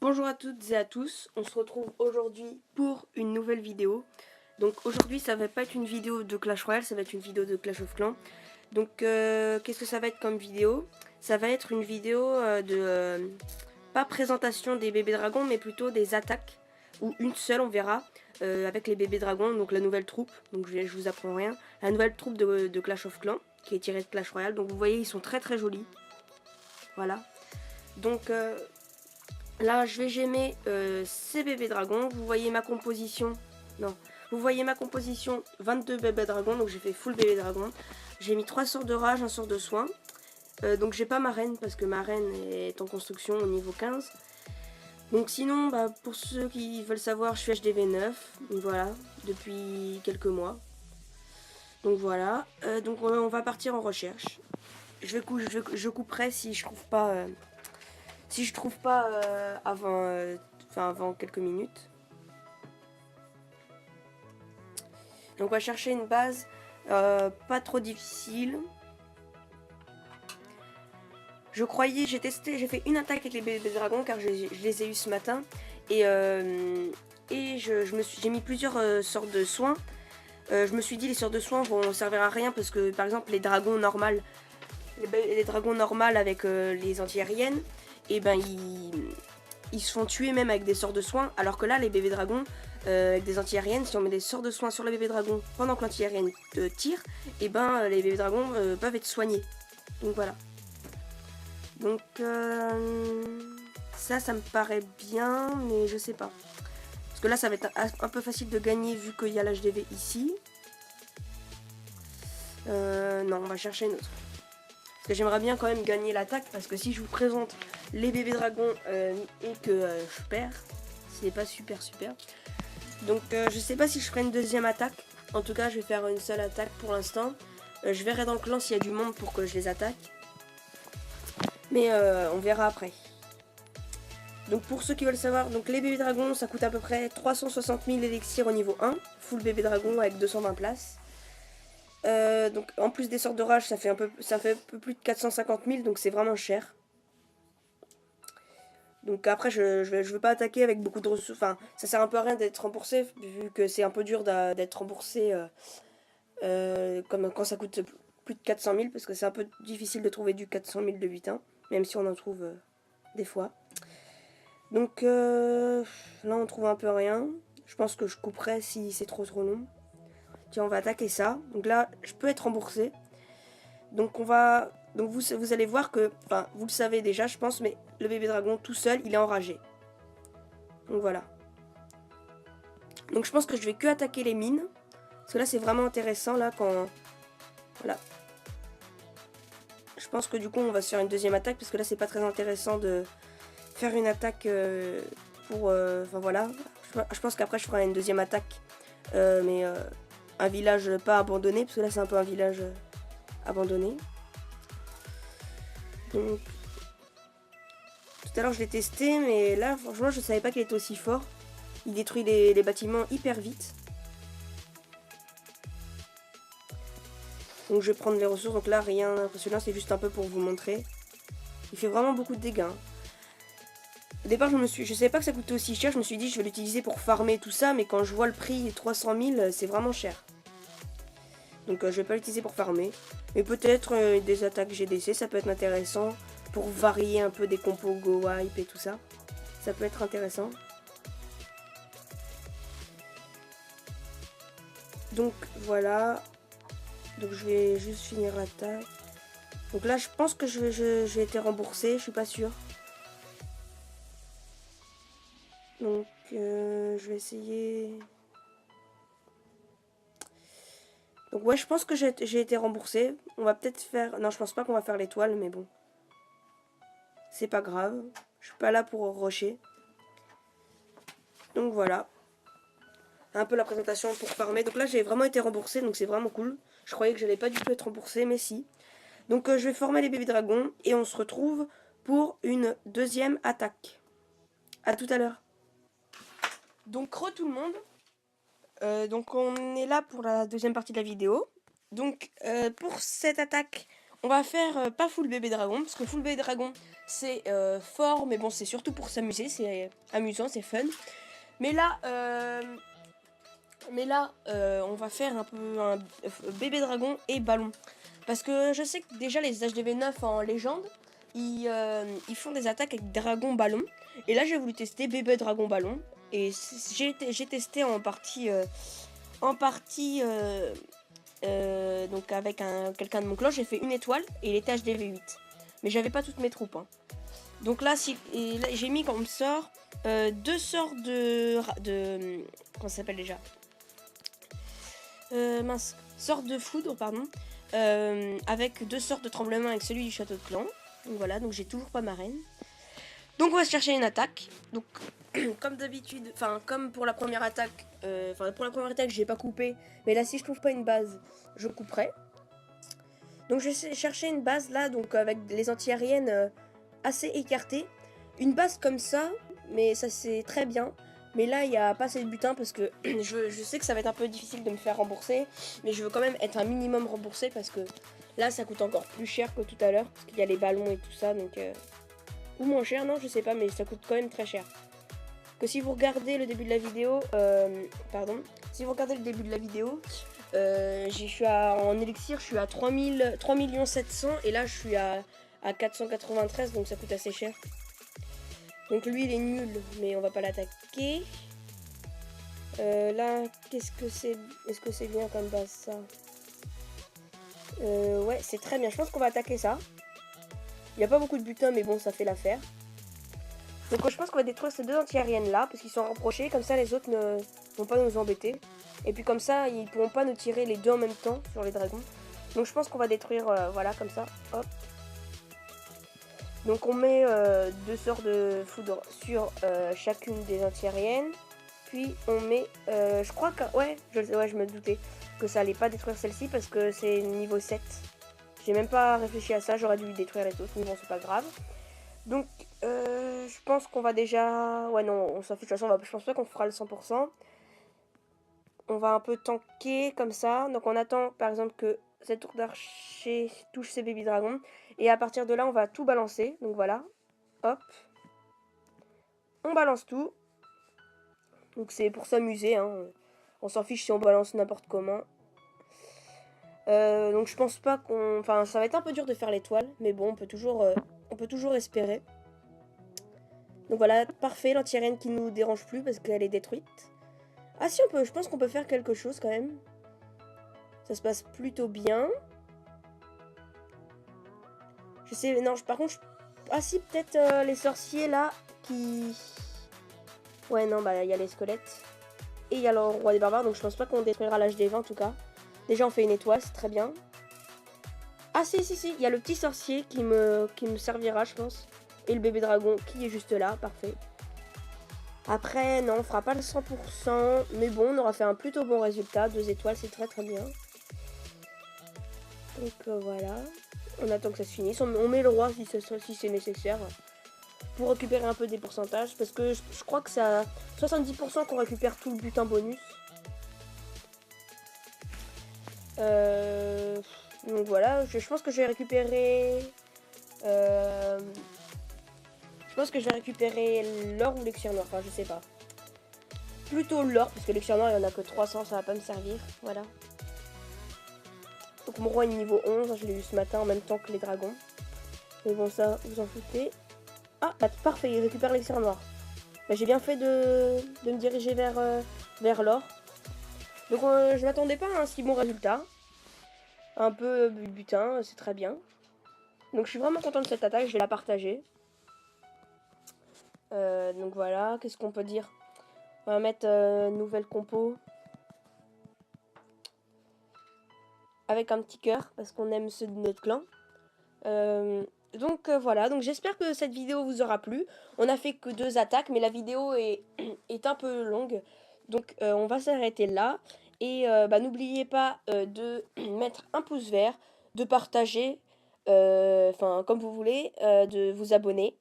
Bonjour à toutes et à tous, on se retrouve aujourd'hui pour une nouvelle vidéo. Donc aujourd'hui ça va pas être une vidéo de Clash Royale, ça va être une vidéo de Clash of Clans. Donc qu'est-ce que ça va être comme vidéo? Ça va être une vidéo pas présentation des bébés dragons mais plutôt des attaques. Ou une seule on verra, avec les bébés dragons, donc la nouvelle troupe. Donc je vous apprends rien. La nouvelle troupe de Clash of Clans qui est tirée de Clash Royale. Donc vous voyez ils sont très très jolis. Voilà. Donc là, je vais gemmer ces bébés dragons. Vous voyez ma composition. Non. Vous voyez ma composition 22 bébés dragons. Donc j'ai fait full bébé dragon. J'ai mis 3 sorts de rage, un sort de soin. Donc j'ai pas ma reine parce que ma reine est en construction au niveau 15. Donc sinon, pour ceux qui veulent savoir, je suis HDV9. Donc voilà, depuis quelques mois. Donc voilà. Donc on va partir en recherche. Je couperai si je trouve pas... avant quelques minutes. Donc on va chercher une base pas trop difficile. Je croyais, j'ai fait une attaque avec les bébés dragons car je les ai eu ce matin. Et j'ai mis plusieurs sortes de soins. Je me suis dit les sortes de soins vont servir à rien parce que par exemple les dragons normales, les dragons normales avec les anti-aériennes, et ben ils se font tuer même avec des sorts de soins, alors que là les bébés dragons avec des anti-aériennes, si on met des sorts de soins sur les bébés dragons pendant que l'anti-aérienne tire, et ben les bébés dragons peuvent être soignés. Donc voilà. Donc ça me paraît bien, mais je sais pas. Parce que là ça va être un peu facile de gagner vu qu'il y a l'HDV ici. Non, on va chercher une autre. Parce que j'aimerais bien quand même gagner l'attaque, parce que si je vous présente les bébés dragons et que je perds, c'est pas super. Donc je sais pas si je ferai une deuxième attaque. En tout cas je vais faire une seule attaque pour l'instant. Je verrai dans le clan s'il y a du monde pour que je les attaque. Mais on verra après. Donc pour ceux qui veulent savoir, donc les bébés dragons ça coûte à peu près 360 000 élixirs au niveau 1. Full bébé dragon avec 220 places. Donc en plus des sorts de rage ça fait un peu plus de 450 000, donc c'est vraiment cher. Donc après je veux pas attaquer avec beaucoup de ressources, enfin ça sert un peu à rien d'être remboursé vu que c'est un peu dur d'être remboursé comme quand ça coûte plus de 400 000, parce que c'est un peu difficile de trouver du 400 000 de 8-1, même si on en trouve des fois. Donc là on trouve un peu rien, je pense que je couperai si c'est trop long. Tiens, on va attaquer ça, donc là je peux être remboursé. Donc vous allez voir que, enfin vous le savez déjà je pense, mais le bébé dragon tout seul il est enragé. Donc voilà. Donc je pense que je vais que attaquer les mines. Parce que là c'est vraiment intéressant là quand... Voilà. Je pense que du coup on va se faire une deuxième attaque, parce que là c'est pas très intéressant de faire une attaque pour... Enfin voilà. Je pense qu'après je ferai une deuxième attaque. Mais un village pas abandonné, parce que là c'est un peu un village abandonné. Donc... Tout à l'heure je l'ai testé, mais là franchement je savais pas qu'il était aussi fort. Il détruit les bâtiments hyper vite. Donc je vais prendre les ressources, donc là rien d'impressionnant, c'est juste un peu pour vous montrer. Il fait vraiment beaucoup de dégâts. Hein. Au départ je savais pas que ça coûtait aussi cher, je me suis dit je vais l'utiliser pour farmer tout ça, mais quand je vois le prix 300 000 c'est vraiment cher. Donc je vais pas l'utiliser pour farmer. Mais peut-être des attaques GDC, ça peut être intéressant pour varier un peu des compos Go Wipe et tout ça. Ça peut être intéressant. Donc voilà. Donc je vais juste finir l'attaque. Donc là je pense que j'ai été remboursé, je suis pas sûre. Donc je vais essayer. Donc ouais je pense que j'ai été remboursé. On va peut-être faire... Non je pense pas qu'on va faire l'étoile, mais bon. C'est pas grave. Je suis pas là pour rusher. Donc voilà. Un peu la présentation pour farmer. Donc là j'ai vraiment été remboursé, donc c'est vraiment cool. Je croyais que j'allais pas du tout être remboursé, mais si. Donc je vais former les bébés dragons et on se retrouve pour une deuxième attaque. A tout à l'heure. Donc tout le monde. Donc on est là pour la deuxième partie de la vidéo. Donc pour cette attaque, on va faire pas full bébé dragon, parce que full bébé dragon, c'est fort, mais bon, c'est surtout pour s'amuser, c'est amusant, c'est fun. Mais là, on va faire un peu un bébé dragon et ballon. Parce que je sais que déjà les HDV 9 en légende, ils font des attaques avec dragon ballon. Et là j'ai voulu tester bébé dragon ballon. Et j'ai testé en partie, donc avec quelqu'un de mon clan, j'ai fait une étoile et il était HDV 8. Mais j'avais pas toutes mes troupes. Hein. Donc là, j'ai mis comme sort deux sorts de comment ça s'appelle déjà sort de foudre, pardon. Avec deux sortes de tremblements avec celui du château de clan. Donc voilà, donc j'ai toujours pas ma reine. Donc on va chercher une attaque. Donc comme d'habitude, enfin comme pour la première attaque, pour la première attaque j'ai pas coupé, mais là si je trouve pas une base, je couperai. Donc je vais chercher une base là, donc avec les anti-aériennes assez écartées. Une base comme ça, mais ça c'est très bien. Mais là, il n'y a pas assez de butin parce que je sais que ça va être un peu difficile de me faire rembourser. Mais je veux quand même être un minimum remboursé parce que là, ça coûte encore plus cher que tout à l'heure. Parce qu'il y a les ballons et tout ça. Donc, ou moins cher, non, je sais pas, mais ça coûte quand même très cher. Que si vous regardez le début de la vidéo, si vous regardez le début de la vidéo, en élixir, je suis à 3 700 et là, je suis à 493, donc ça coûte assez cher. Donc lui il est nul, mais on va pas l'attaquer. Là, qu'est-ce que c'est? Est-ce que c'est bien comme base ça? Ouais, c'est très bien. Je pense qu'on va attaquer ça. Il n'y a pas beaucoup de butin, mais bon, ça fait l'affaire. Donc je pense qu'on va détruire ces deux anti-aériennes là, parce qu'ils sont rapprochés. Comme ça, les autres ne vont pas nous embêter. Et puis comme ça, ils pourront pas nous tirer les deux en même temps sur les dragons. Donc je pense qu'on va détruire, voilà, comme ça. Hop. Donc on met deux sorts de foudre sur chacune des anti-aériennes. Puis on met, je crois que, ouais, je me doutais que ça allait pas détruire celle-ci parce que c'est niveau 7. J'ai même pas réfléchi à ça, j'aurais dû détruire les autres, mais bon c'est pas grave. Donc je pense qu'on va déjà, ouais non, on s'en fiche de toute façon, je pense pas qu'on fera le 100%. On va un peu tanker comme ça, donc on attend par exemple que cette tour d'archer touche ses baby dragons. Et à partir de là, on va tout balancer. Donc voilà. Hop. On balance tout. Donc c'est pour s'amuser. Hein. On s'en fiche si on balance n'importe comment. Donc je pense pas qu'on... Enfin, ça va être un peu dur de faire l'étoile. Mais bon, on peut toujours espérer. Donc voilà, parfait. L'anti-aérienne qui nous dérange plus parce qu'elle est détruite. Ah si, on peut. Je pense qu'on peut faire quelque chose quand même. Ça se passe plutôt bien. Je sais... Non, par contre... Ah si, peut-être les sorciers là qui... Ouais, non, bah il y a les squelettes. Et il y a le roi des barbares, donc je pense pas qu'on détruira l'HD20 en tout cas. Déjà, on fait une étoile, c'est très bien. Ah si, il y a le petit sorcier qui me servira, je pense. Et le bébé dragon qui est juste là, parfait. Après, non, on fera pas le 100%. Mais bon, on aura fait un plutôt bon résultat. 2 étoiles, c'est très très bien. Donc voilà. On attend que ça se finisse. On met le roi si c'est nécessaire. Pour récupérer un peu des pourcentages. Parce que je crois que c'est à 70% qu'on récupère tout le butin bonus. Donc voilà, je pense que je vais récupérer... je pense que je vais récupérer l'or ou l'élixir noir, enfin je sais pas. Plutôt l'or, parce que l'élixir noir il y en a que 300, ça va pas me servir, voilà. Donc mon roi est niveau 11, je l'ai eu ce matin en même temps que les dragons. Mais bon ça, vous en foutez. Ah, bah, parfait, il récupère l'élixir noir. Bah, j'ai bien fait de me diriger vers l'or. Donc je m'attendais pas à un si bon résultat. Un peu butin, c'est très bien. Donc je suis vraiment content de cette attaque, je vais la partager. Donc voilà, qu'est-ce qu'on peut dire? On va mettre nouvelle compo. Avec un petit cœur, parce qu'on aime ceux de notre clan. Donc voilà, donc j'espère que cette vidéo vous aura plu. On a fait que 2 attaques, mais la vidéo est un peu longue. Donc on va s'arrêter là. Et n'oubliez pas de mettre un pouce vert, de partager, comme vous voulez, de vous abonner.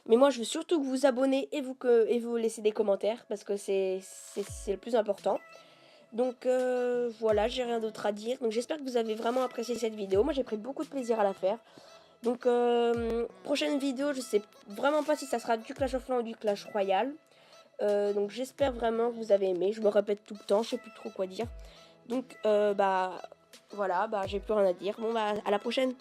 Mais moi je veux surtout que vous abonnez et vous laissez des commentaires, parce que c'est le plus important. Donc voilà, j'ai rien d'autre à dire. Donc j'espère que vous avez vraiment apprécié cette vidéo. Moi j'ai pris beaucoup de plaisir à la faire. Donc prochaine vidéo, je sais vraiment pas si ça sera du Clash of Clans ou du Clash Royale. Donc j'espère vraiment que vous avez aimé. Je me répète tout le temps, je sais plus trop quoi dire. Donc bah voilà, bah j'ai plus rien à dire. Bon bah à la prochaine.